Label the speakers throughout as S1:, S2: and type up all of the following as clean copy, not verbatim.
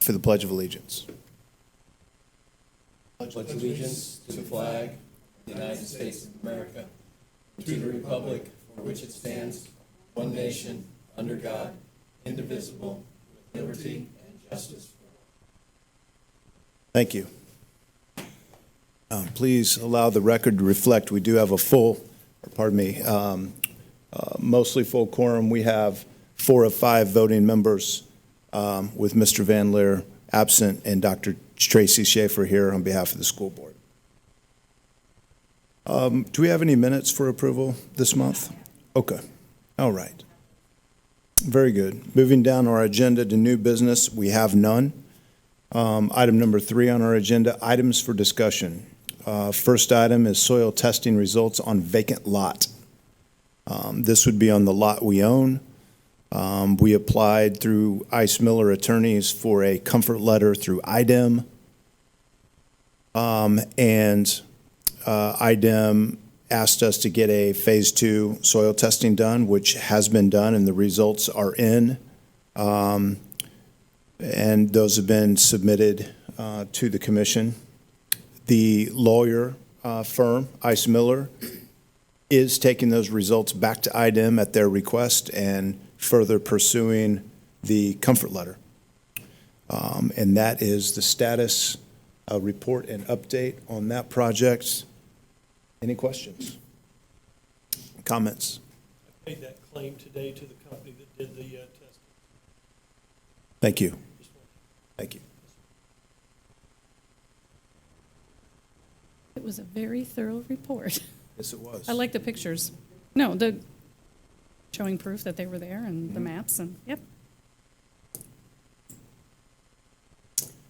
S1: for the Pledge of Allegiance.
S2: Pledge allegiance to the flag of the United States of America, and to the republic for which it stands, one nation, under God, indivisible, with liberty and justice for all.
S1: Thank you. Please allow the record to reflect we do have mostly full quorum. We have 4 of 5 voting members, with Mr. Van Leer absent and Dr. Tracy Schaefer here on behalf of the school board. Do we have any minutes for approval this month? Okay. All right. Very good. Moving down our agenda to new business, we have none. Item number 3 on our agenda, items for discussion. First item is soil testing results on vacant lot. This would be on the lot we own. We applied through Ice Miller Attorneys for a comfort letter through IDEM. IDEM asked us to get a phase 2 soil testing done, which has been done, and the results are in. And those have been submitted to the commission. The lawyer firm, Ice Miller, is taking those results back to IDEM at their request and further pursuing the comfort letter. And that is the status report and update on that project. Any questions? Comments?
S3: I made that claim today to the company that did the testing.
S1: Thank you. Thank you.
S4: It was a very thorough report.
S1: Yes, it was.
S4: I like the pictures. No, the showing proof that they were there and the maps and, yep.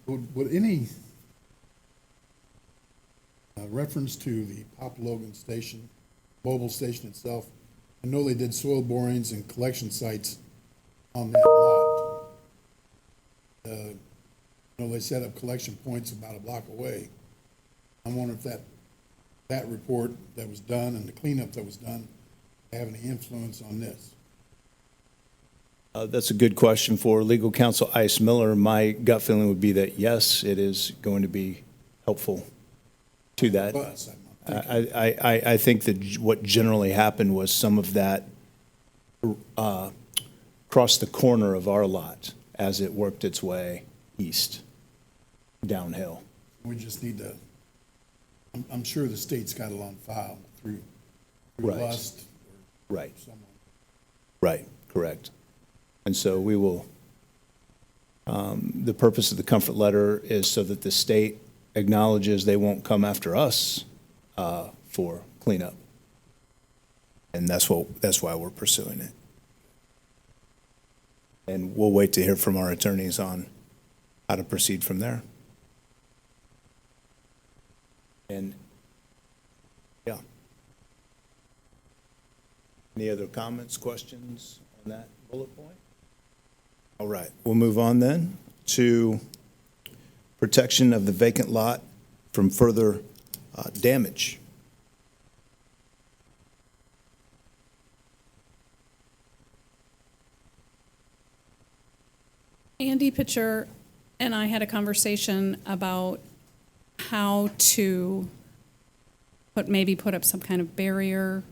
S5: Would any reference to the Pop Logan station, mobile station itself, I know they did soil borings and collection sites on that lot. They set up collection points about a block away. I'm wondering if that report that was done and the cleanup that was done have any influence on this?
S1: That's a good question for legal counsel Ice Miller. My gut feeling would be that yes, it is going to be helpful to that.
S5: Bus,
S1: I think that what generally happened was some of that crossed the corner of our lot as it worked its way east, downhill.
S5: We just need to, I'm sure the state's got it on file through
S1: Right.
S5: Lust or
S1: Right.
S5: someone.
S1: Right, correct. And so we will, the purpose of the comfort letter is so that the state acknowledges they won't come after us for cleanup. And that's why we're pursuing it. And we'll wait to hear from our attorneys on how to proceed from there. And, yeah. Any other comments, questions on that bullet point? All right, we'll move on then to protection of the vacant lot from further damage.
S4: Andy Pitcher and I had a conversation about how to put up some kind of barrier,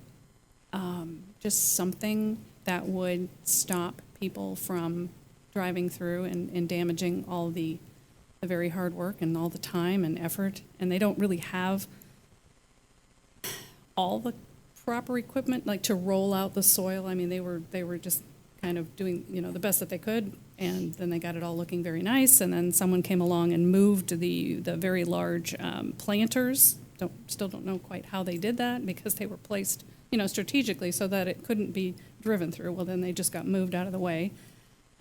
S4: just something that would stop people from driving through and damaging all the very hard work and all the time and effort. And they don't really have all the proper equipment, like to roll out the soil. I mean, they were just kind of doing, the best that they could, and then they got it all looking very nice, and then someone came along and moved the very large planters. Still don't know quite how they did that, because they were placed, strategically so that it couldn't be driven through. Well, then they just got moved out of the way,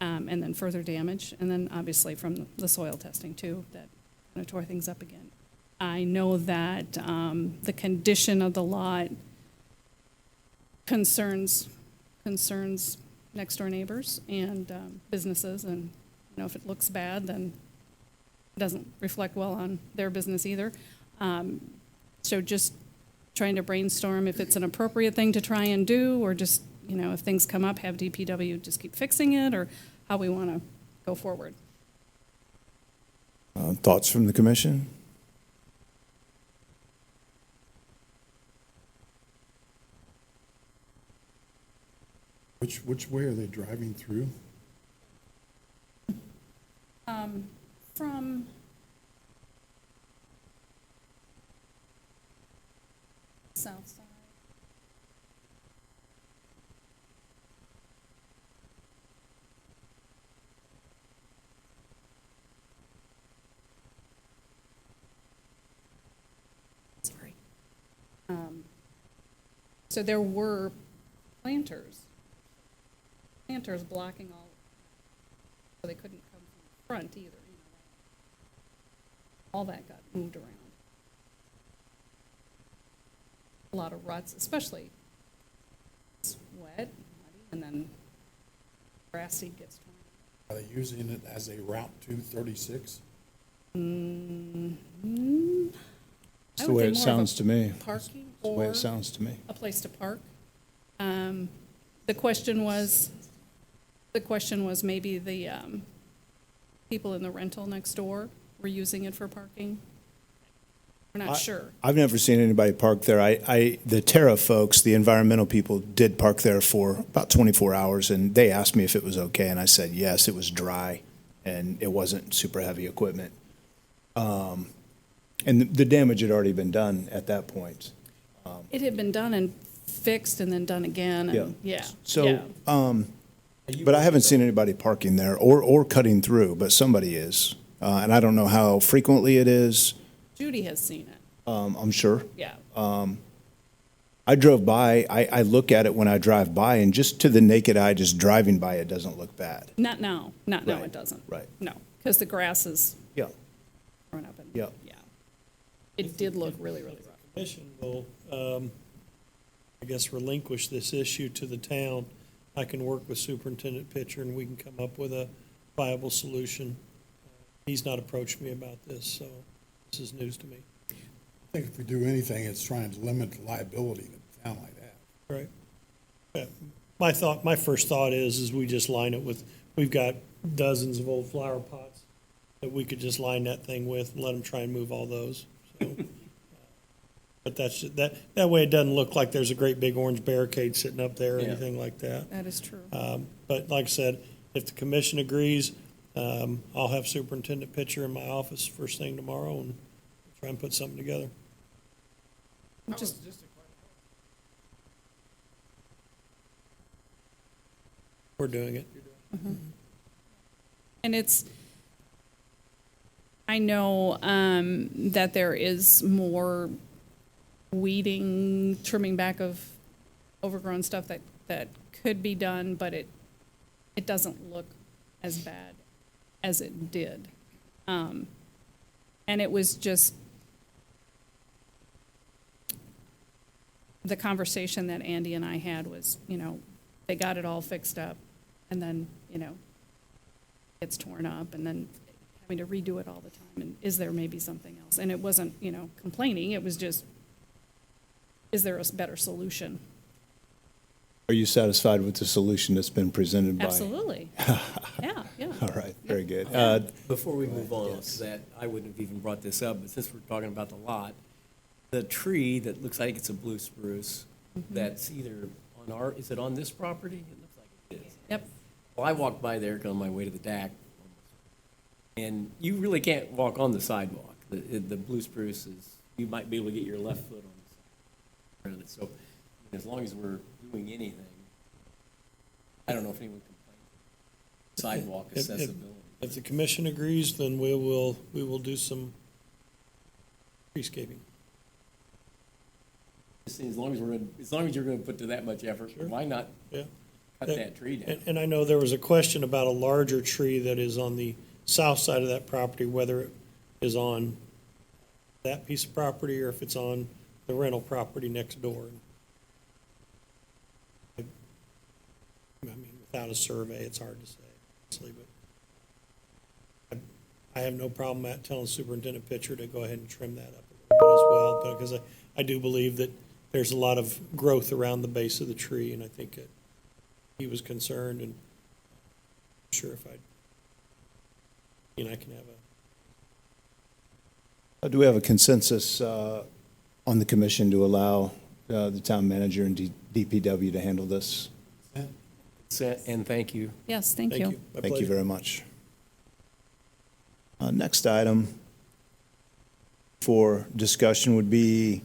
S4: and then further damage, and then obviously from the soil testing too, that kind of tore things up again. I know that the condition of the lot concerns next door neighbors and businesses, and if it looks bad, then it doesn't reflect well on their business either. So just trying to brainstorm if it's an appropriate thing to try and do, or just, if things come up, have DPW just keep fixing it, or how we want to go forward.
S1: Thoughts from the commission?
S5: Which way are they driving through?
S4: From south side. Sorry. So there were planters blocking so they couldn't come from the front either. All that got moved around. A lot of ruts, especially it's wet, muddy, and then grass seed gets torn.
S5: Are they using it as a Route 236?
S1: It's the way it sounds to me.
S4: Parking
S1: It's the way
S4: or
S1: it sounds to me.
S4: a place to park. The question was maybe the people in the rental next door were using it for parking. We're not sure.
S1: I've never seen anybody park there. The Terra folks, the environmental people, did park there for about 24 hours, and they asked me if it was okay, and I said yes. It was dry, and it wasn't super heavy equipment. And the damage had already been done at that point.
S4: It had been done and fixed and then done again, and yeah.
S1: So,
S4: yeah.
S1: but I haven't seen anybody parking there or cutting through, but somebody is. And I don't know how frequently it is.
S4: Judy has seen it,
S1: I'm sure.
S4: yeah.
S1: I drove by, I look at it when I drive by, and just to the naked eye, just driving by, it doesn't look bad.
S4: Not now,
S1: Right.
S4: it doesn't.
S1: Right.
S4: No, because the grass is
S1: Yeah.
S4: growing up and,
S1: Yeah.
S4: yeah. It did look really, really rough.
S3: Commission will, I guess, relinquish this issue to the town. I can work with Superintendent Pitcher and we can come up with a viable solution. He's not approached me about this, so this is news to me.
S5: I think if we do anything, it's trying to limit the liability that a town like that.
S3: Right. Yeah. My first thought is we just line it with, we've got dozens of old flower pots that we could just line that thing with and let them try and move all those. So, but that way it doesn't look like there's a great big orange barricade sitting up there or
S2: Yeah.
S3: anything like that.
S4: That is true.
S3: But like I said, if the commission agrees, I'll have Superintendent Pitcher in my office first thing tomorrow and try and put something together.
S4: Just
S3: We're doing it.
S4: And I know that there is more weeding, trimming back of overgrown stuff that could be done, but it doesn't look as bad as it did. And it was just the conversation that Andy and I had was, they got it all fixed up, and then, it's torn up, and then having to redo it all the time, and is there maybe something else? And it wasn't, complaining, it was just, is there a better solution?
S1: Are you satisfied with the solution that's been presented by?
S4: Absolutely. Yeah.
S1: All right, very good.
S2: Before we move on to that, I wouldn't have even brought this up, but since we're talking about the lot, the tree that looks like it's a blue spruce, that's either on is it on this property? It looks like it is.
S4: Yep.
S2: Well, I walked by there on my way to the DAC, and you really can't walk on the sidewalk. The blue spruce is, you might be able to get your left foot on the side. So as long as we're doing anything, I don't know if anyone complains. Sidewalk accessibility.
S3: If the commission agrees, then we will do some treescaping.
S2: As long as you're going to put to that much effort,
S3: Sure.
S2: why not
S3: Yeah.
S2: cut that tree down?
S3: And I know there was a question about a larger tree that is on the south side of that property, whether it is on that piece of property or if it's on the rental property next door. I mean, without a survey, it's hard to say, honestly, but I have no problem at telling Superintendent Pitcher to go ahead and trim that up a little bit as well, but because I do believe that there's a lot of growth around the base of the tree, and I think he was concerned, and I'm sure if I can have
S1: Do we have a consensus on the commission to allow the town manager and DPW to handle this?
S2: And thank you.
S4: Yes, thank you.
S3: My
S1: Thank you
S3: pleasure.
S1: very much. Next item for discussion would be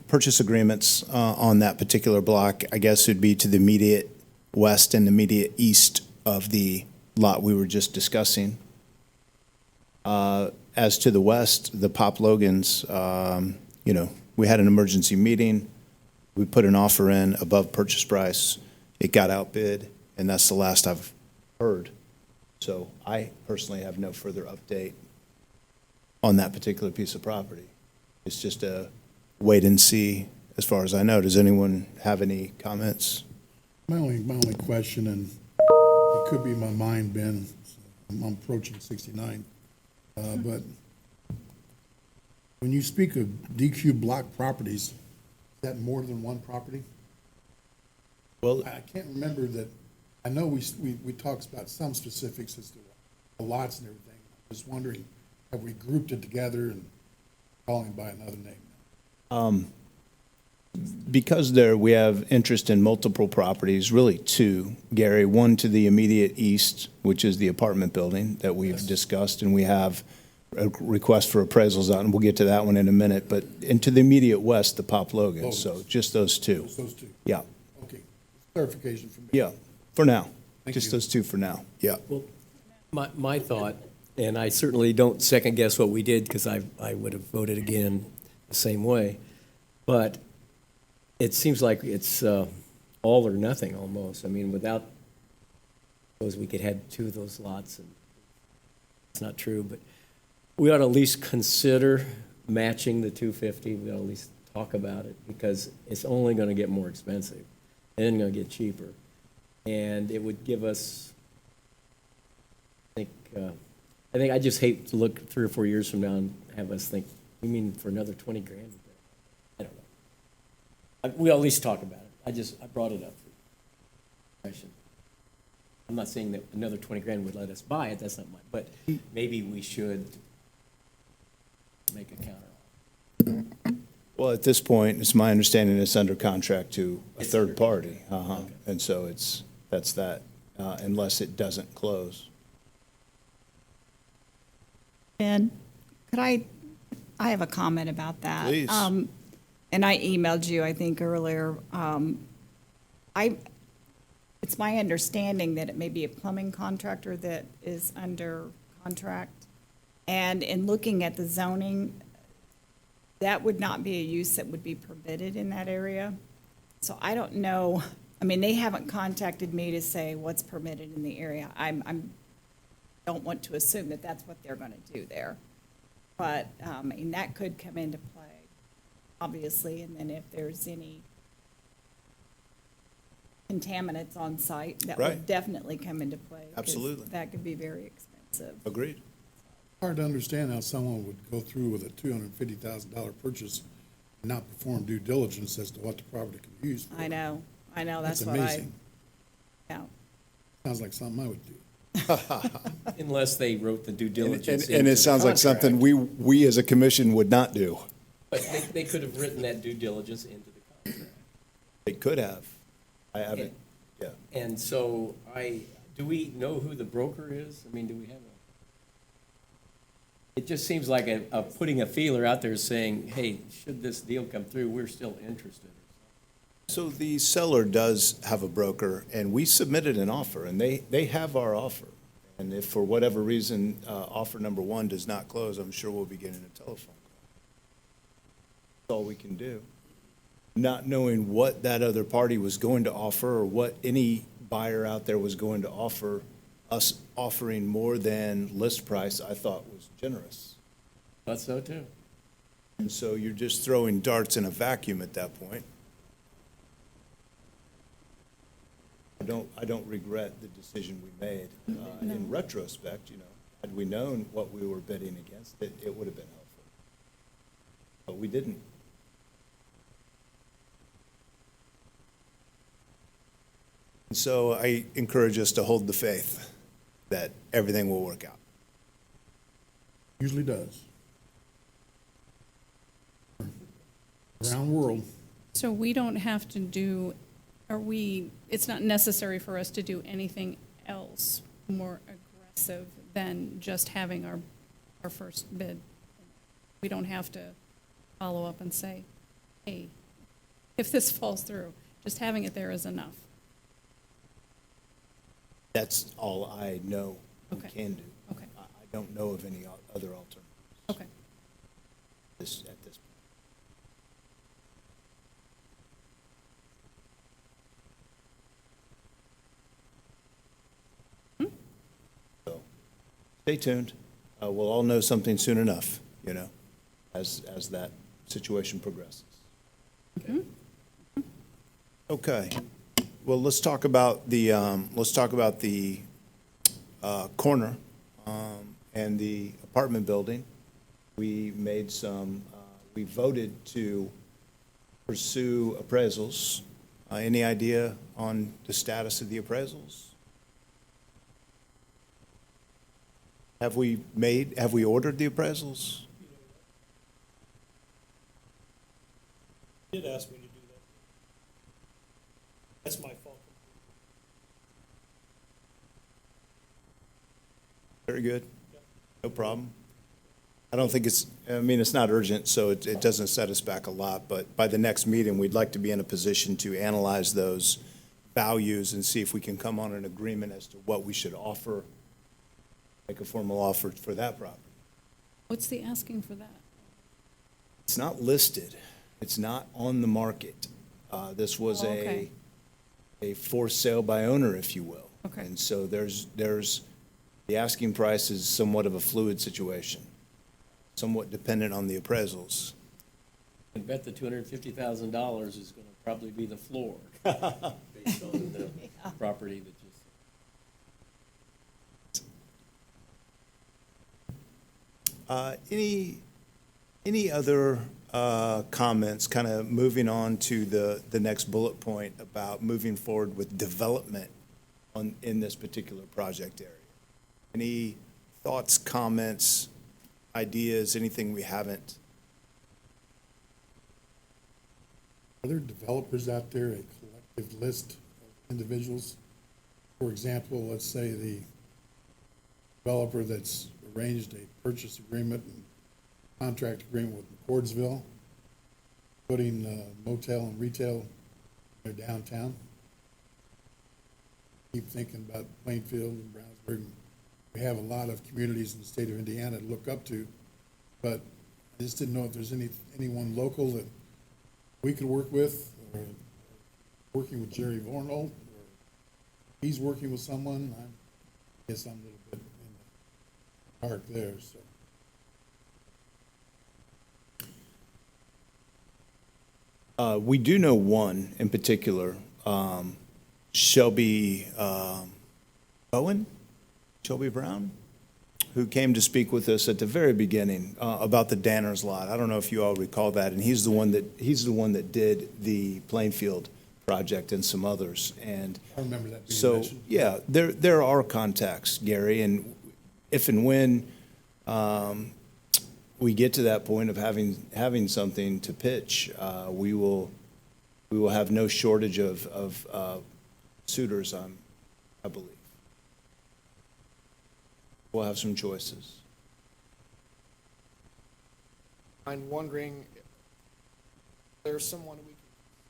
S1: purchase agreements on that particular block. I guess it'd be to the immediate west and immediate east of the lot we were just discussing. As to the west, the Pop Logans, we had an emergency meeting. We put an offer in above purchase price. It got outbid, and that's the last I've heard. So I personally have no further update on that particular piece of property. It's just a wait and see as far as I know. Does anyone have any comments?
S5: My only question, and it could be my mind, Ben, I'm approaching 69, but when you speak of DQ block properties, is that more than one property?
S1: Well,
S5: I can't remember that, I know we talked about some specifics as to the lots and everything. I was wondering, have we grouped it together and calling by another name?
S1: because we have interest in multiple properties, really two, Gary. One to the immediate east, which is the apartment building that we've discussed, and we have a request for appraisals on, and we'll get to that one in a minute. But into the immediate west, the Pop Logan. So just those two.
S5: Just those two?
S1: Yeah,
S5: Okay, clarification for me.
S1: yeah, for now.
S5: Thank
S1: Just
S5: you.
S1: those two for now. Yeah.
S2: Well, my thought, and I certainly don't second guess what we did because I would have voted again the same way, but it seems like it's all or nothing almost. I mean, without those, we could have two of those lots, and it's not true, but we ought to at least consider matching the 250. We ought to at least talk about it because it's only going to get more expensive and going to get cheaper. And it would give us, I think I just hate to look 3 or 4 years from now and have us think, you mean for another 20 grand? I don't know. We'll at least talk about it. I brought it up for discussion. I'm not saying that another 20 grand would let us buy it, that's not mine, but maybe we should make a counter.
S1: Well, at this point, it's my understanding it's under contract to a
S2: It's
S1: third
S2: under
S1: party.
S2: Okay.
S1: And so that's that, unless it doesn't close.
S6: Ben, I have a comment about that.
S1: Please.
S6: And I emailed you, I think, earlier. It's my understanding that it may be a plumbing contractor that is under contract. And in looking at the zoning, that would not be a use that would be permitted in that area. So I don't know, I mean, they haven't contacted me to say what's permitted in the area. Don't want to assume that that's what they're gonna do there. But, and that could come into play, obviously, and then if there's any contaminants on site, that
S1: Right.
S6: would definitely come into play. 'cause
S1: Absolutely.
S6: That could be very expensive.
S1: Agreed.
S5: Hard to understand how someone would go through with a $250,000 purchase and not perform due diligence as to what the property can be used for.
S6: I know,
S5: That's
S6: that's what I,
S5: amazing.
S6: yeah.
S5: Sounds like something I would do.
S2: Unless they wrote the due diligence.
S1: And
S2: into
S1: it
S2: the
S1: sounds like something
S2: contract.
S1: we as a commission would not do.
S2: But they could have written that due diligence into the contract.
S1: They could have. I haven't, yeah.
S2: And so do we know who the broker is? I mean, do we have it just seems like a putting a feeler out there saying, hey, should this deal come through, we're still interested.
S1: So the seller does have a broker, and we submitted an offer, and they have our offer. And if for whatever reason, offer number one does not close, I'm sure we'll be getting a telephone call. That's all we can do. Not knowing what that other party was going to offer or what any buyer out there was going to offer, us offering more than list price, I thought was generous.
S2: Thought so too.
S1: And so you're just throwing darts in a vacuum at that point. I don't regret the decision we made. In retrospect, had we known what we were bidding against, it would have been helpful. But we didn't. And so I encourage us to hold the faith that everything will work out.
S5: Usually does. Around world,
S4: So we don't have to do, it's not necessary for us to do anything else more aggressive than just having our first bid. We don't have to follow up and say, hey, if this falls through, just having it there is enough.
S1: That's all I know we
S4: Okay.
S1: can do.
S4: Okay.
S1: I don't know of any other alternatives
S4: Okay.
S1: at this point. So, stay tuned. We'll all know something soon enough, as that situation progresses. Okay. Well, let's talk about the corner and the apartment building. We voted to pursue appraisals. Any idea on the status of the appraisals? Have we ordered the appraisals?
S3: You did ask me to do that. That's my fault.
S1: Very good. No problem. I don't think it's not urgent, so it doesn't set us back a lot, but by the next meeting, we'd like to be in a position to analyze those values and see if we can come on an agreement as to what we should offer, make a formal offer for that property.
S4: What's the asking for that?
S1: It's not listed. It's not on the market. This was
S4: Oh, okay.
S1: a for sale by owner, if you will.
S4: Okay.
S1: And so the asking price is somewhat of a fluid situation, somewhat dependent on the appraisals.
S2: I bet the $250,000 is going to probably be the floor based on the property that just.
S1: Any other comments, kind of moving on to the next bullet point about moving forward with development in this particular project area? Any thoughts, comments, ideas, anything we haven't?
S5: are there developers out there, a collective list of individuals? For example, let's say the developer that's arranged a purchase agreement and contract agreement with McCordsville, putting motel and retail in their downtown. Keep thinking about Plainfield and Brownsburg. We have a lot of communities in the state of Indiana to look up to, but I just didn't know if there's anyone local that we could work with, or working with Jerry Vornold, or he's working with someone. I guess I'm a little bit in the dark there, so.
S1: We do know one in particular, Shelby Brown, who came to speak with us at the very beginning about the Danner's lot. I don't know if you all recall that, and he's the one that did the Plainfield project and some others. And
S5: I remember that being
S1: so,
S5: mentioned.
S1: yeah, there are contacts, Gary, and if and when we get to that point of having something to pitch, we will have no shortage of suitors, I believe. We'll have some choices.
S7: I'm wondering if there's someone we can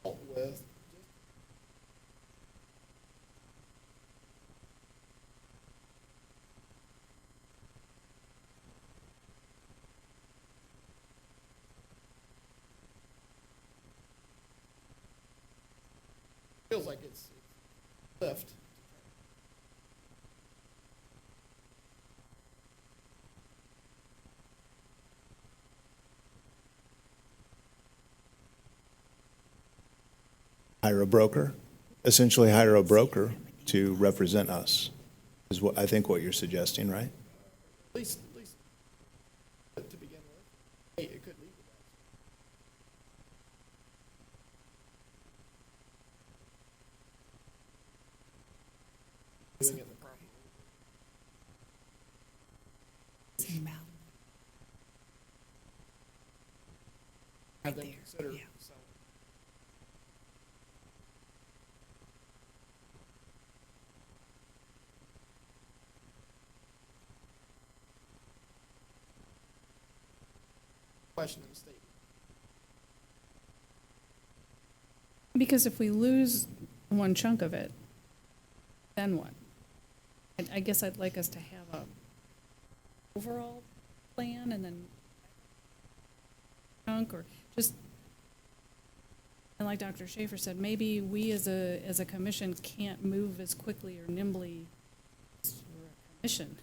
S7: consult with. Feels like it's lift.
S1: Hire a broker, essentially hire a broker to represent us, is what I think what you're suggesting, right?
S7: At least to begin with. Hey, it could lead to that. Doing it the proper way. have them consider selling. Question in the statement.
S4: Because if we lose one chunk of it, then what? I guess I'd like us to have a overall plan and then chunk, or just, and like Dr. Schaefer said, maybe we as a commission can't move as quickly or nimbly as we're a commission.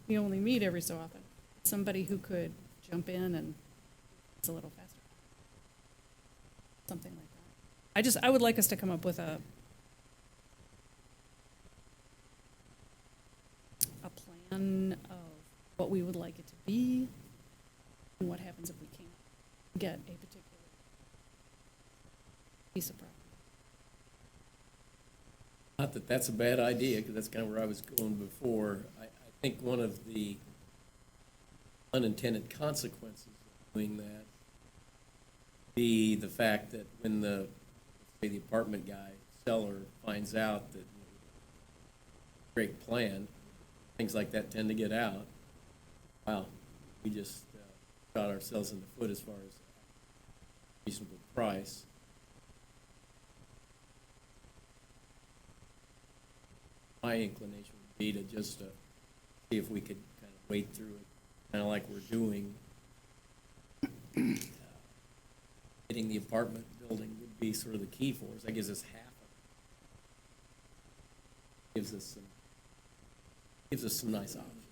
S4: We only meet every so often. Somebody who could jump in and it's a little faster. Something like that. I would like us to come up with a plan of what we would like it to be and what happens if we can't get a particular piece of property.
S2: Not that that's a bad idea, because that's kind of where I was going before. I think one of the unintended consequences of doing that be the fact that when say the apartment guy, seller, finds out that great plan, things like that tend to get out. Wow, we just shot ourselves in the foot as far as reasonable price. My inclination would be to just see if we could kind of wade through it, kind of like we're doing. Getting the apartment building would be sort of the key for us. That gives us half of it. Gives us some nice options.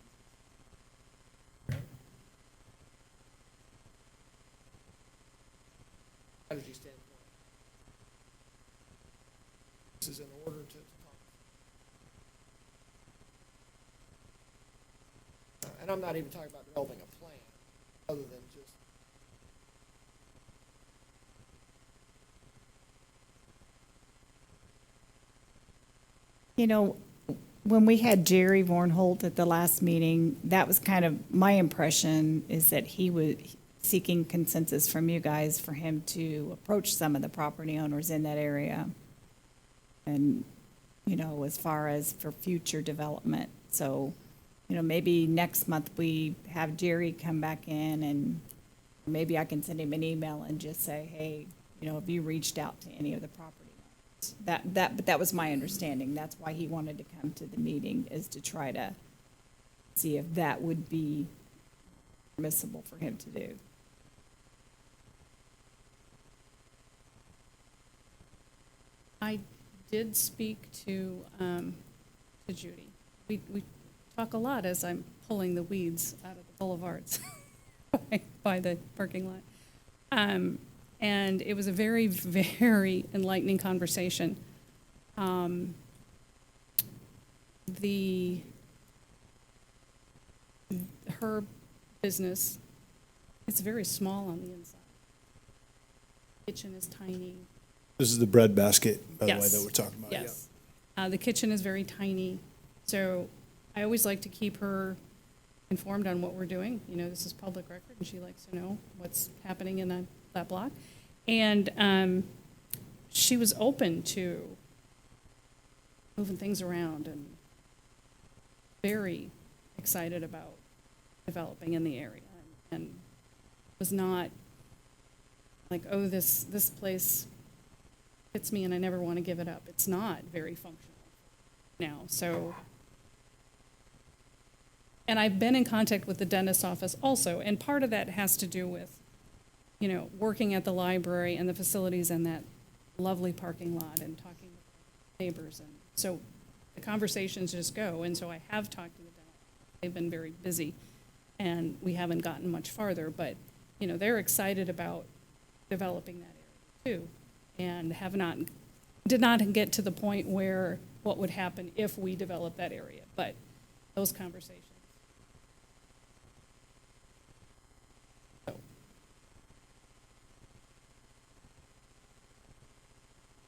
S7: Strategy standpoint. This is in order to talk. And I'm not even talking about developing a plan, other than just
S6: You know, when we had Jerry Vornholt at the last meeting, that was kind of my impression, is that he was seeking consensus from you guys for him to approach some of the property owners in that area. And, you know, as far as for future development. So, you know, maybe next month we have Jerry come back in, and maybe I can send him an email and just say, hey, you know, have you reached out to any of the property owners? But that was my understanding. That's why he wanted to come to the meeting, is to try to see if that would be permissible for him to do.
S4: I did speak to Judy. We talk a lot as I'm pulling the weeds out of the boulevards by the parking lot. And it was a very, very enlightening conversation. Her business, it's very small on the inside. Kitchen is tiny.
S1: This is the bread basket, by the way,
S4: Yes.
S1: that we're talking about.
S4: Yes. The kitchen is very tiny, so I always like to keep her informed on what we're doing. You know, this is public record, and she likes to know what's happening in that block. And she was open to moving things around and very excited about developing in the area, and was not like, oh, this place fits me and I never want to give it up. It's not very functional now. So, and I've been in contact with the dentist's office also, and part of that has to do with, you know, working at the library and the facilities and that lovely parking lot and talking with neighbors. And so the conversations just go. And so I have talked to the dentist. They've been very busy and we haven't gotten much farther, but, you know, they're excited about developing that area too, and did not get to the point where what would happen if we develop that area, but those conversations.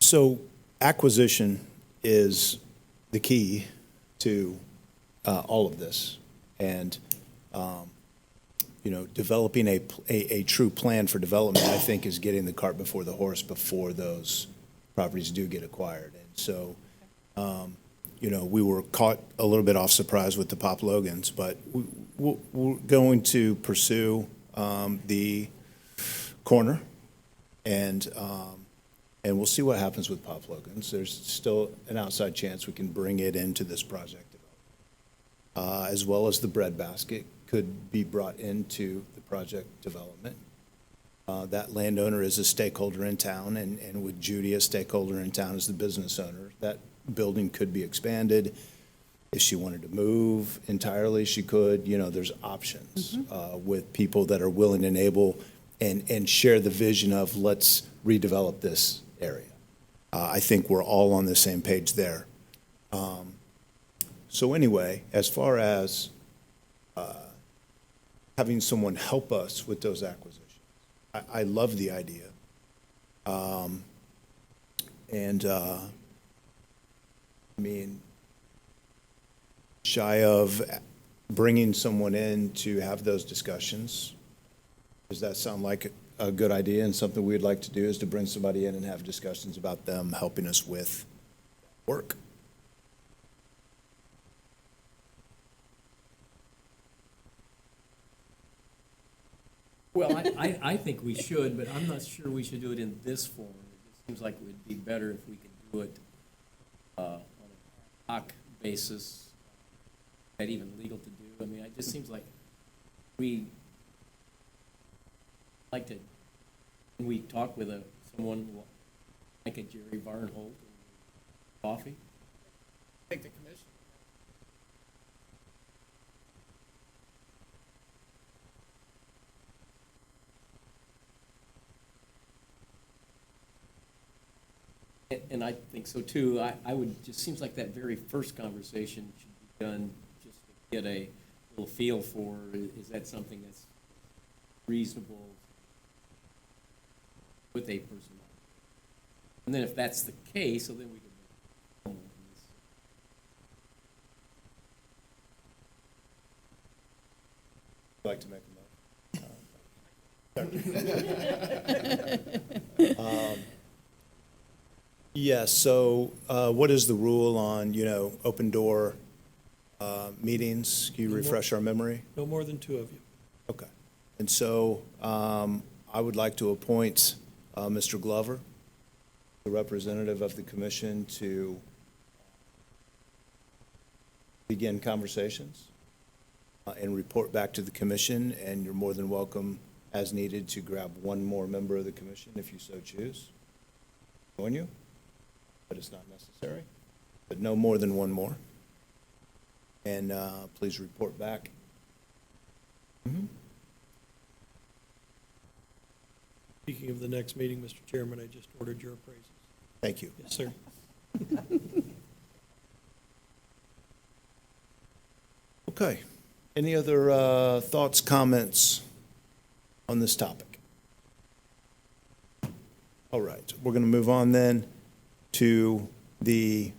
S1: So acquisition is the key to all of this. And developing a true plan for development, I think, is getting the cart before the horse before those properties do get acquired. And so, we were caught a little bit off surprise with the Pop Logans, but we're going to pursue the corner, and we'll see what happens with Pop Logans. There's still an outside chance we can bring it into this project, as well as the breadbasket could be brought into the project development. That landowner is a stakeholder in town, and with Judy a stakeholder in town as the business owner, that building could be expanded. If she wanted to move entirely, she could. There's options with people that are willing and able and share the vision of let's redevelop this area. I think we're all on the same page there. So anyway, as far as having someone help us with those acquisitions, I love the idea. Shy of bringing someone in to have those discussions, does that sound like a good idea? And something we'd like to do is to bring somebody in and have discussions about them helping us with work.
S2: Well, I think we should, but I'm not sure we should do it in this form. It just seems like it would be better if we could do it on an ad hoc basis. That even legal to do. I mean, it just seems like we like to, when we talk with someone like a Jerry Barnholt, coffee.
S7: I think the commission.
S2: And I think so too. I would, just seems like that very first conversation should be done just to get a little feel for, is that something that's reasonable with a person? And then if that's the case, so then we can make
S1: Like to make a motion? Yes, so what is the rule on, open door meetings? Can you refresh our memory?
S3: No more than two of you.
S1: Okay. And so I would like to appoint Mr. Glover, the representative of the commission, to begin conversations and report back to the commission, and you're more than welcome, as needed, to grab one more member of the commission if you so choose. Join you, but it's not necessary, but no more than one more. And please report back.
S3: Speaking of the next meeting, Mr. Chairman, I just ordered your appraisals.
S1: Thank you.
S3: Yes, sir.
S1: Okay. Any other thoughts, comments on this topic? All right. We're going to move on then to the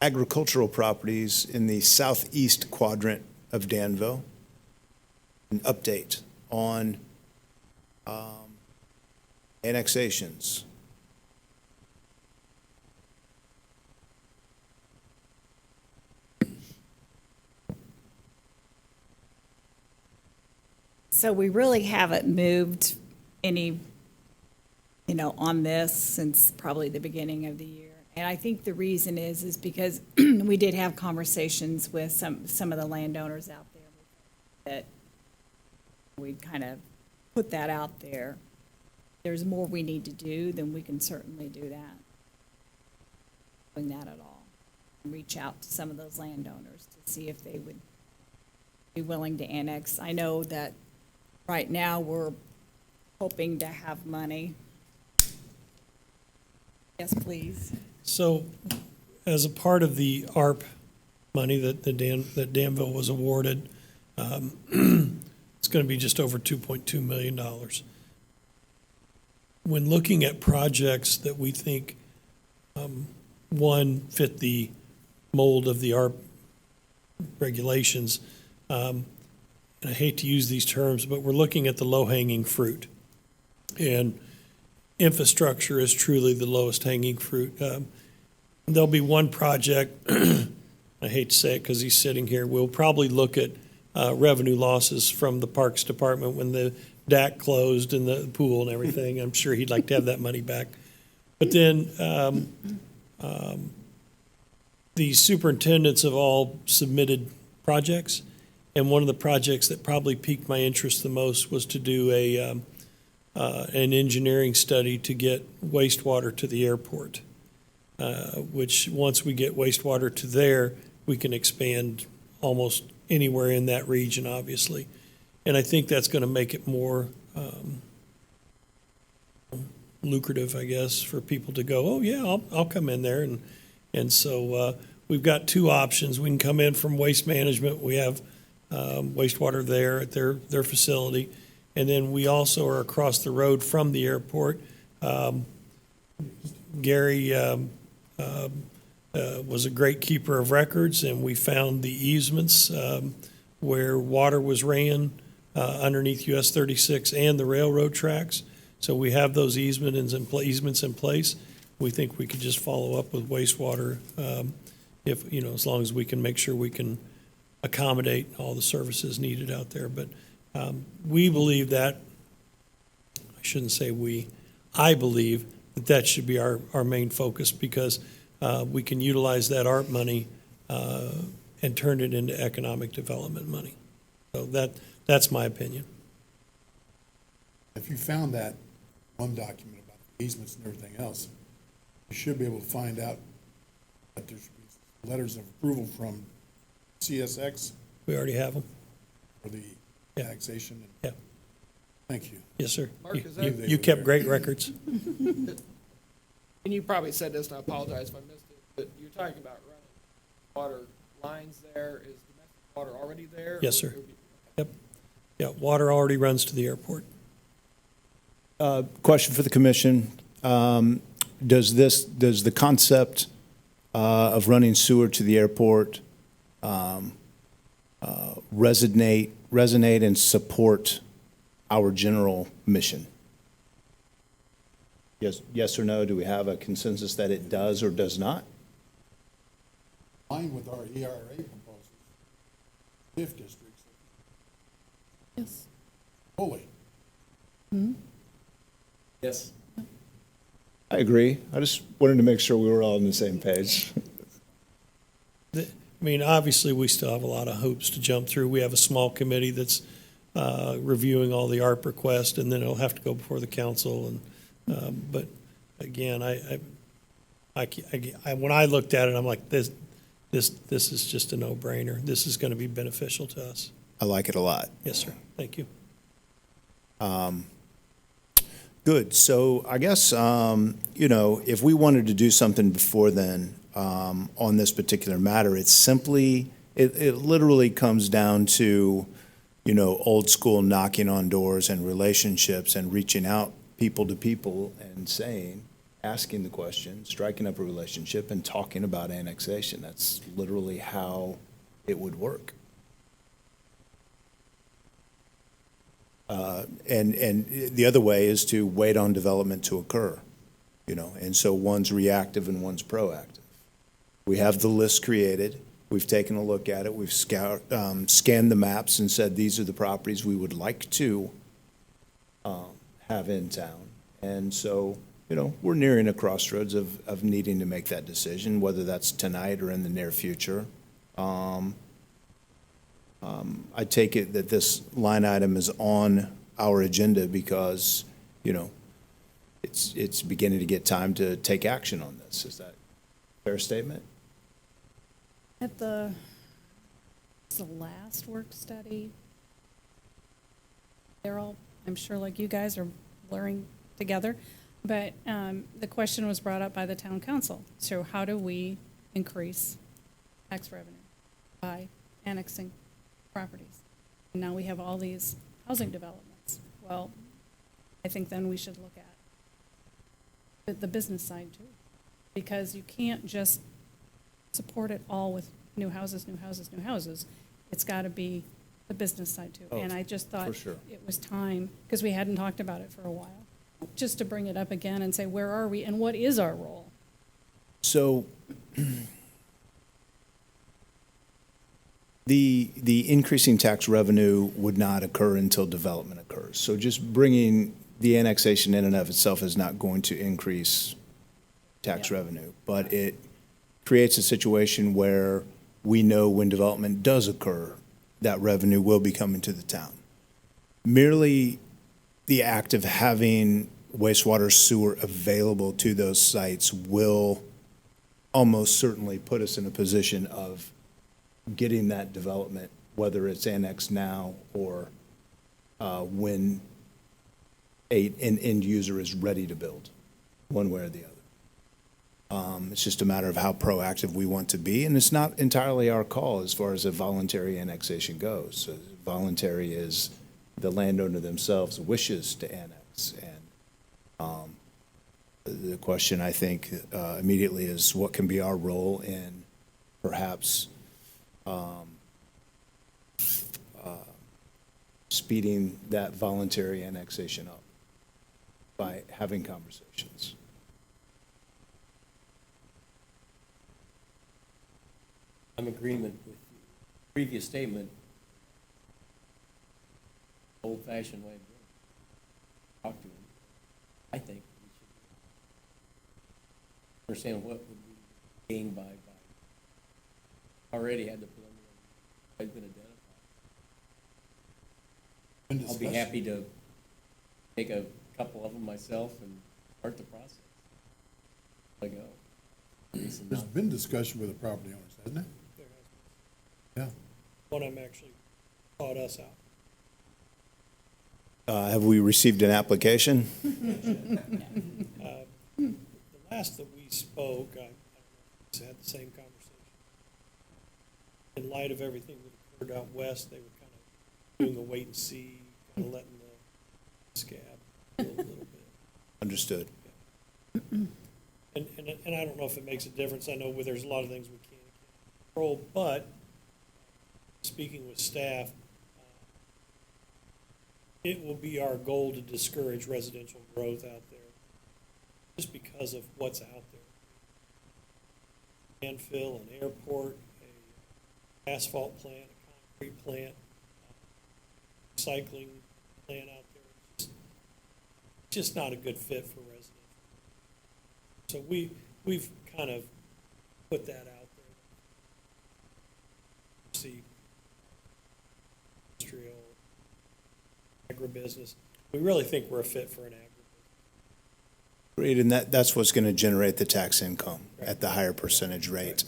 S1: agricultural properties in the southeast quadrant of Danville. An update on annexations.
S6: So we really haven't moved any, on this since probably the beginning of the year. And I think the reason is because we did have conversations with some of the landowners out there that we kind of put that out there. There's more we need to do, then we can certainly do that. Doing that at all. Reach out to some of those landowners to see if they would be willing to annex. I know that right now we're hoping to have money. Yes, please.
S3: So, as a part of the ARP money that Danville was awarded, it's going to be just over $2.2 million. When looking at projects that we think, one, fit the mold of the ARP regulations, and I hate to use these terms, but we're looking at the low-hanging fruit. And infrastructure is truly the lowest hanging fruit. There'll be one project, I hate to say it because he's sitting here, we'll probably look at revenue losses from the Parks Department when the DAC closed and the pool and everything. I'm sure he'd like to have that money back. But then the superintendents have all submitted projects, and one of the projects that probably piqued my interest the most was to do an engineering study to get wastewater to the airport, which once we get wastewater to there, we can expand almost anywhere in that region, obviously. And I think that's going to make it more lucrative, I guess, for people to go, oh, yeah, I'll come in there. And so we've got two options. We can come in from Waste Management. We have wastewater there at their facility. And then we also are across the road from the airport. Gary was a great keeper of records, and we found the easements where water was ran underneath US 36 and the railroad tracks. So we have those easements in place. We think we could just follow up with wastewater if, as long as we can make sure we can accommodate all the services needed out there. But we believe that, I shouldn't say we, I believe that should be our main focus, because we can utilize that ARP money and turn it into economic development money. So that's my opinion.
S5: If you found that one document about the easements and everything else, you should be able to find out that there should be letters of approval from CSX
S3: We already have them.
S5: for the
S3: Yeah.
S5: annexation.
S3: Yeah.
S5: Thank you.
S3: Yes, sir.
S7: Mark,
S3: You-
S7: is that-
S3: You kept great records.
S7: And you probably said this, and I apologize if I missed it, but you're talking about running water lines there. Is domestic water already there?
S3: Yes,
S7: or
S3: sir.
S7: it would be-
S3: Yep. Yeah, water already runs to the airport.
S1: Question for the commission. Does the concept of running sewer to the airport resonate and support our general mission? Yes or no? Do we have a consensus that it does or does not?
S5: Line with our ERA proposals, TIF districts,
S4: Yes.
S5: fully.
S2: Yes.
S1: I agree. I just wanted to make sure we were all on the same page.
S3: I mean, obviously, we still have a lot of hoops to jump through. We have a small committee that's reviewing all the ARP requests, and then it'll have to go before the council. And but again, when I looked at it, I'm like, this is just a no-brainer. This is going to be beneficial to us.
S1: I like it a lot.
S3: Yes, sir. Thank you.
S1: Good. So I guess, if we wanted to do something before then on this particular matter, it literally comes down to, old school knocking on doors and relationships and reaching out people to people and asking the question, striking up a relationship and talking about annexation. That's literally how it would work. And the other way is to wait on development to occur, and so one's reactive and one's proactive. We have the list created. We've taken a look at it. We've scanned the maps and said, these are the properties we would like to have in town. And so, we're nearing a crossroads of needing to make that decision, whether that's tonight or in the near future. I take it that this line item is on our agenda because, it's beginning to get time to take action on this. Is that a fair statement?
S4: At the last work study, they're all, I'm sure like you guys are blurring together, but the question was brought up by the town council. So how do we increase tax revenue by annexing properties? And now we have all these housing developments. Well, I think then we should look at the business side too, because you can't just support it all with new houses, new houses, new houses. It's got to be the business side too. And I just thought
S1: for sure.
S4: it was time, because we hadn't talked about it for a while, just to bring it up again and say, where are we and what is our role?
S1: So the increasing tax revenue would not occur until development occurs. So just bringing the annexation in and of itself is not going to increase tax revenue, but it creates a situation where we know when development does occur, that revenue will be coming to the town. Merely the act of having wastewater sewer available to those sites will almost certainly put us in a position of getting that development, whether it's annexed now or when an end user is ready to build, one way or the other. It's just a matter of how proactive we want to be, and it's not entirely our call as far as a voluntary annexation goes. So voluntary is the landowner themselves wishes to annex, and the question, I think, immediately is what can be our role in perhaps speeding that voluntary annexation up by having conversations.
S2: I'm in agreement with the previous statement. Old-fashioned way of doing it. Talk to him. I think we should understand what would we gain by already had the preliminary has been identified. I'll be happy to take a couple of them myself and start the process. I go.
S5: There's been discussion with the property owners, hasn't it?
S3: There has
S5: Yeah.
S3: been. One of them actually called us out.
S1: Have we received an application?
S3: The last that we spoke, I don't know if we had the same conversation. In light of everything that occurred out west, they were kind of doing a wait and see, kind of letting the scab a little bit.
S1: Understood.
S3: And I don't know if it makes a difference. I know there's a lot of things we can't control, but speaking with staff, it will be our goal to discourage residential growth out there just because of what's out there. Landfill, an airport, a asphalt plant, a concrete plant, recycling plant out there. It's just not a good fit for residential. So we've kind of put that out there. See, industrial, agribusiness. We really think we're a fit for an agribusiness.
S1: Great, and that's what's going to generate the tax income at the higher percentage rate.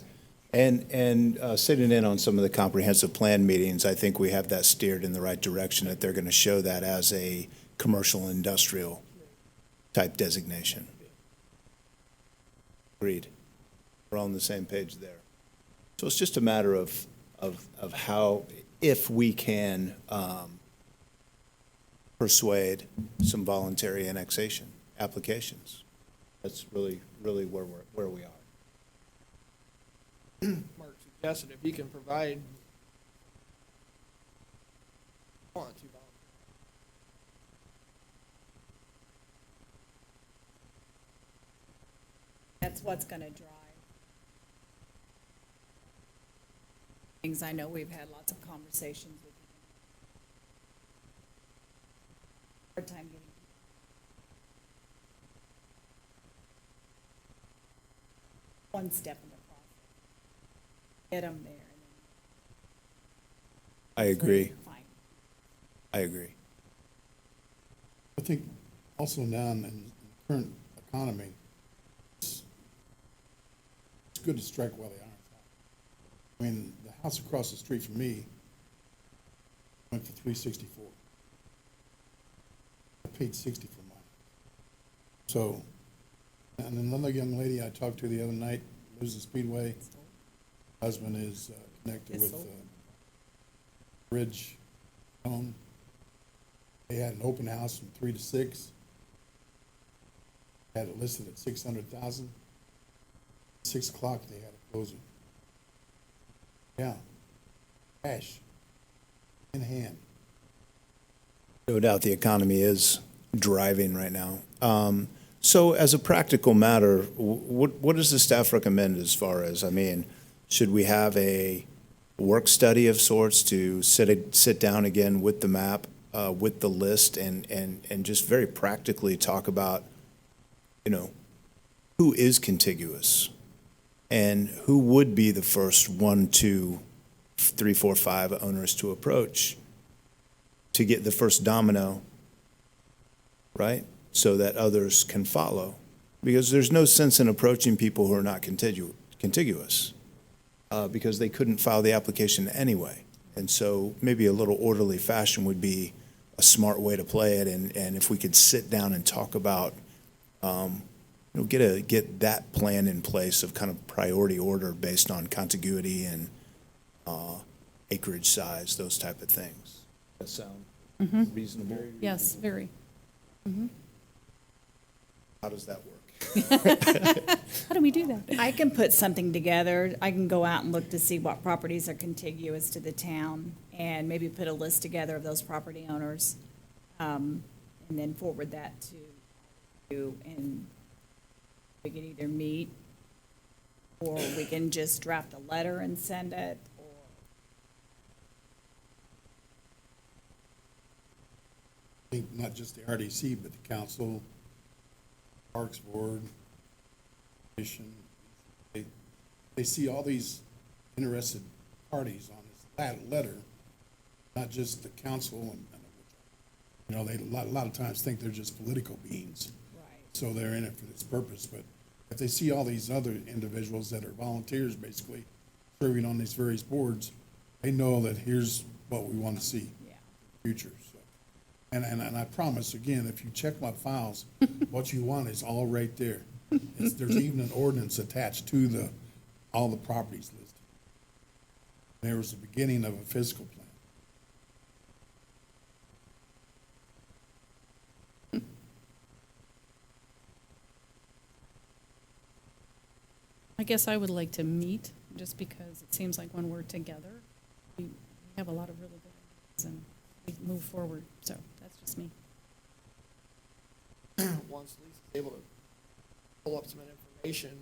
S1: And sitting in on some of the comprehensive plan meetings, I think we have that steered in the right direction, that they're going to show that as a commercial industrial type designation. Agreed. We're all on the same page there. So it's just a matter of how, if we can persuade some voluntary annexation applications. That's really where we are.
S7: Mark suggested if you can provide, want to volunteer.
S6: That's what's gonna drive things. I know we've had lots of conversations with you. Hard time getting. One step in the process. Get them there. And
S1: I agree.
S6: then fine.
S1: I agree.
S5: I think also now in the current economy, it's good to strike while the iron's hot. I mean, the house across the street from me went for $364. I paid $60 for mine. So, and another young lady I talked to the other night lives in Speedway. Husband is connected with Bridge Home. They had an open house from 3 to 6. Had it listed at 600,000. 6 o'clock they had a closing. Yeah, cash. in hand.
S1: No doubt the economy is driving right now. So as a practical matter, what does the staff recommend as far as, I mean, should we have a work study of sorts to sit down again with the map, with the list, and just very practically talk about, you know, who is contiguous and who would be the first 1, 2, 3, 4, 5 owners to approach to get the first domino, right? So that others can follow. Because there's no sense in approaching people who are not contiguous, because they couldn't file the application anyway. And so maybe a little orderly fashion would be a smart way to play it. And if we could sit down and talk about, get that plan in place of kind of priority order based on contiguity and acreage size, those type of things. That sound reasonable?
S4: Yes, very.
S1: How does that work?
S4: How do we do that?
S6: I can put something together. I can go out and look to see what properties are contiguous to the town and maybe put a list together of those property owners, and then forward that to you, and we can either meet or we can just draft a letter and send it, or
S5: I think not just the RDC, but the council, Parks Board, Commission, they see all these interested parties on this letter, not just the council, and you know, they a lot of times think they're just political beings,
S6: right.
S5: so they're in it for this purpose. But if they see all these other individuals that are volunteers, basically serving on these various boards, they know that here's what we want to see
S6: Yeah.
S5: in the future. So, and I promise again, if you check my files, what you want is all right there. There's even an ordinance attached to all the properties listed. There was the beginning of a physical plan.
S4: I guess I would like to meet, just because it seems like when we're together, we have a lot of really good ideas and we move forward. So that's just me.
S7: Once Lisa's able to pull up some information.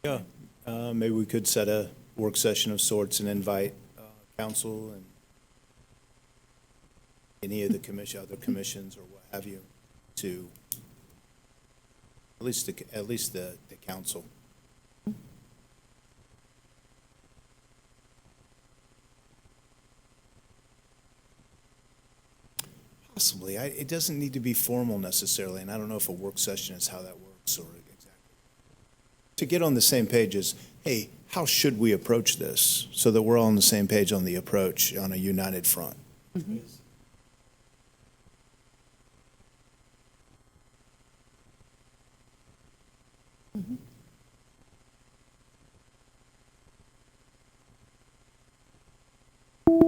S1: Yeah, maybe we could set a work session of sorts and invite council and any of the other commissions or what have you to, at least the council. Possibly. It doesn't need to be formal necessarily, and I don't know if a work session is how that works or exactly. To get on the same page as, hey, how should we approach this so that we're all on the same page on the approach on a united front? I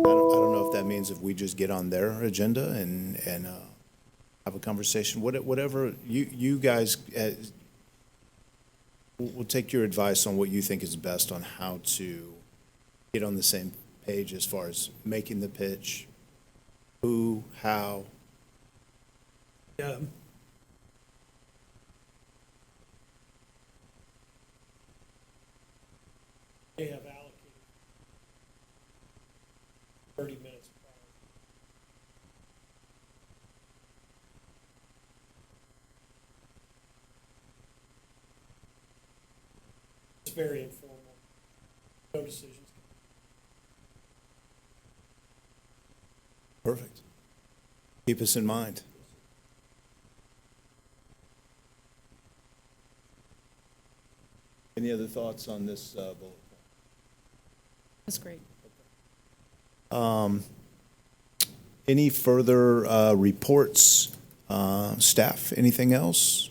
S1: don't know if that means if we just get on their agenda and have a conversation, whatever you guys, we'll take your advice on what you think is best on how to get on the same page as far as making the pitch, who, how.
S3: Yeah. They have allocated 30 minutes prior. It's very informal. No decisions.
S1: Perfect. Keep us in mind. Any other thoughts on this bullet point?
S4: That's great.
S1: Any further reports, staff, anything else?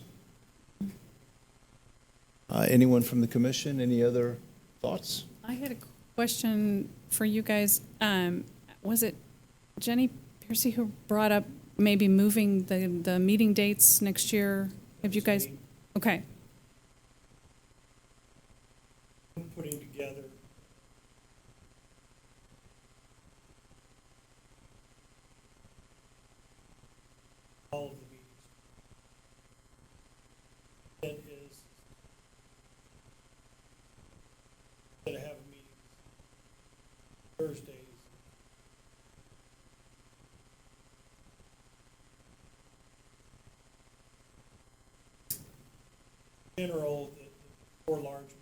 S1: Anyone from the commission, any other thoughts?
S4: I had a question for you guys. Was it Jenny Piercy who brought up maybe moving the meeting dates next year? Have you guys, okay,
S3: Putting together all of the meetings. Intent is instead of having meetings Thursdays, in general, the 4 large meetings.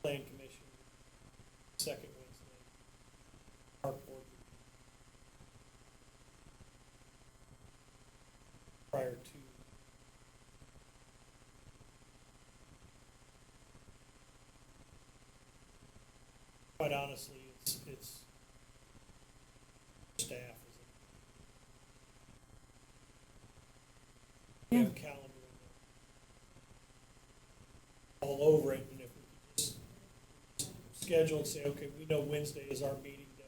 S3: Plan Commission, second Wednesday, Park Board meeting. Prior to. Quite honestly, it's staff, is it? We have a calendar all over it, and if we could just schedule and say, okay, we know Wednesday is our meeting day.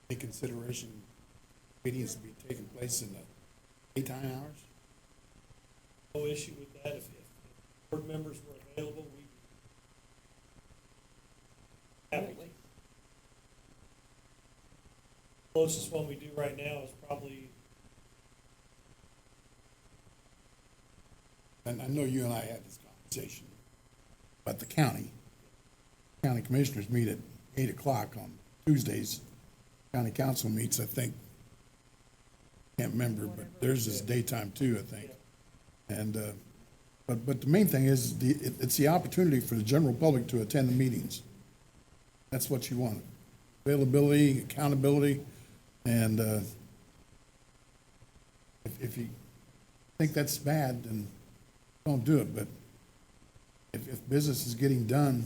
S5: Any consideration meetings to be taking place in the daytime hours?
S3: No issue with that. If board members were available, we'd be happy to. Closest one we do right now is probably,
S5: And I know you and I had this conversation, but the county commissioners meet at 8 o'clock on Tuesdays. County council meets, I think, can't remember, but theirs is daytime too, I think. And, but the main thing is, it's the opportunity for the general public to attend the meetings. That's what you want. Availability, accountability, and if you think that's bad, then don't do it. But if business is getting done,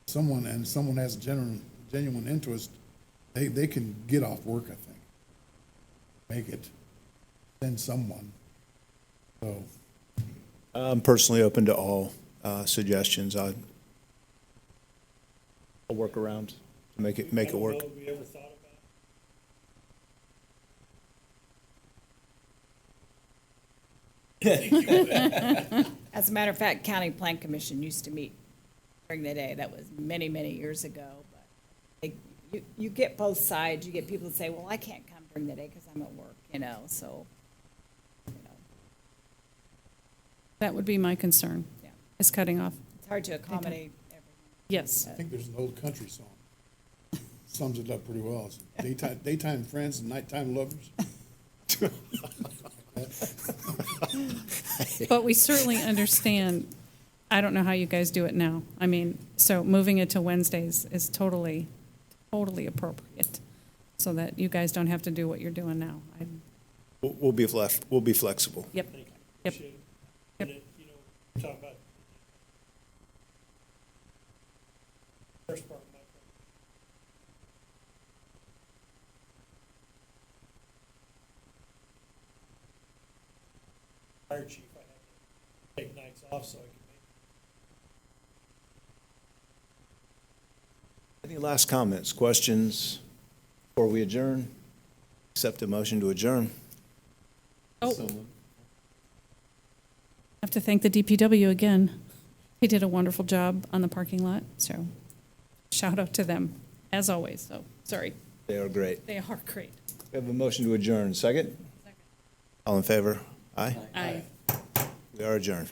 S5: someone has genuine interest, they can get off work, I think. Make it, send someone. So,
S1: I'm personally open to all suggestions. I'll work around to make it
S3: I don't
S1: work.
S3: know, have we ever thought about
S6: As a matter of fact, County Plan Commission used to meet during the day. That was many, many years ago. But you get both sides. You get people that say, well, I can't come during the day because I'm at work, so,
S4: that would be my concern,
S6: yeah.
S4: is cutting off.
S6: It's hard to accommodate everyone.
S4: Yes.
S5: I think there's an old country song. Sums it up pretty well. It's daytime friends and nighttime lovers.
S4: But we certainly understand, I don't know how you guys do it now. I mean, so moving it to Wednesdays is totally appropriate, so that you guys don't have to do what you're doing now.
S1: We'll be flexible.
S4: Yep,
S3: Thank you.
S4: Yep.
S3: Appreciate it. And it, we're talking about first part, my part. Fire chief, I had to take nights off so I could make.
S1: Any last comments, questions before we adjourn? Accept a motion to adjourn.
S4: Oh. I have to thank the DPW again. He did a wonderful job on the parking lot, so shout out to them, as always, so, sorry.
S1: They are great.
S4: They are great.
S1: We have a motion to adjourn. Second? All in favor? Aye.
S4: Aye.
S1: We are adjourned.